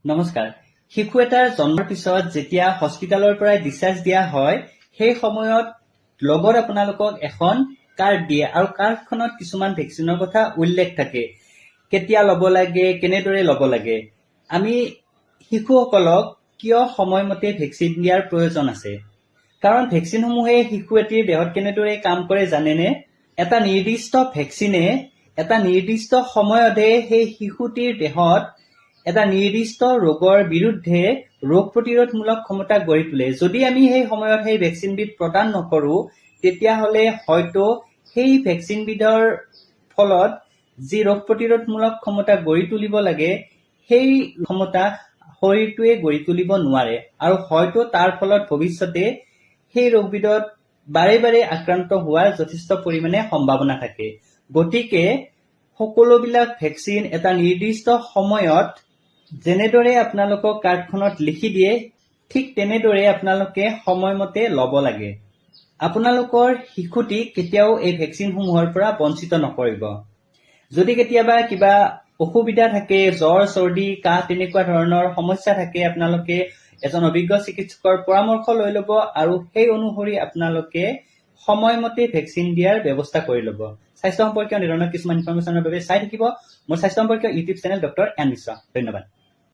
নমস্কাৰ। শিশু এটাৰ জন্মৰ পিছত যেতিয়া হস্পিটালৰ পৰা ডিসচাৰ্জ দিয়া হয় সেই সময়ত লগত আপোনালোকক এখন কাৰ্ড দিয়ে আৰু কাৰ্ডখনত কিছুমান ভেকচিনৰ কথা উল্লেখ থাকে। কেতিয়া ল'ব লাগে, কেনেদৰে ল'ব লাগে। আমি শিশুসকলক কিয় সময়মতে ভেকচিন দিয়াৰ প্ৰয়োজন আছে? কাৰণ ভেকচিনসমূহে শিশু এটিৰ দেহত কেনেদৰে কাম কৰে জানেনে? এটা নিৰ্দিষ্ট ভেকচিনে এটা নিৰ্দিষ্ট সময়তহে সেই শিশুটিৰ দেহত এটা নিৰ্দিষ্ট ৰোগৰ বিৰুদ্ধে ৰোগ প্ৰতিৰোধমূলক ক্ষমতা গঢ়ি তোলে। যদি আমি সেই সময়ত সেই ভেকচিনবিধ প্ৰদান নকৰো তেতিয়াহ'লে হয়তো সেই ভেকচিনবিধৰ ফলত যি ৰোগ প্ৰতিৰোধমূলক ক্ষমতা গঢ়ি তুলিব লাগে সেই ক্ষমতা শৰীৰটোৱে গঢ়ি তুলিব নোৱাৰে আৰু হয়তো তাৰ ফলত ভৱিষ্যতে সেই ৰোগবিধত বাৰে বাৰে আক্ৰান্ত হোৱাৰ যথেষ্ট পৰিমাণে সম্ভাৱনা থাকে। গতিকে সকলোবিলাক ভেকচিন এটা নিৰ্দিষ্ট সময়ত যেনেদৰে আপোনালোকক কাৰ্ডখনত লিখি দিয়ে ঠিক তেনেদৰে আপোনালোকে সময়মতে ল'ব লাগে। আপোনালোকৰ শিশুটিক কেতিয়াও এই ভেকচিনসমূহৰ পৰা বঞ্চিত নকৰিব। যদি কেতিয়াবা কিবা অসুবিধা থাকে, জ্বৰ, চৰ্দি, কাহ তেনেকুৱা ধৰণৰ সমস্যা থাকে, আপোনালোকে এজন অভিজ্ঞ চিকিৎসকৰ পৰামৰ্শ লৈ ল'ব আৰু সেই অনুসৰি আপোনালোকে সময়মতে ভেকচিন দিয়াৰ ব্যৱস্থা কৰি ল'ব। স্বাস্থ্য সম্পৰ্কীয় নিৰ্ণয় কিছুমান ইনফৰমেশ্যনৰ বাবে চাই থাকিব মোৰ স্বাস্থ্য সম্পৰ্কীয় ইউটিউব চেনেল ডক্টৰ এন মিশ্ৰ। ধন্যবাদ।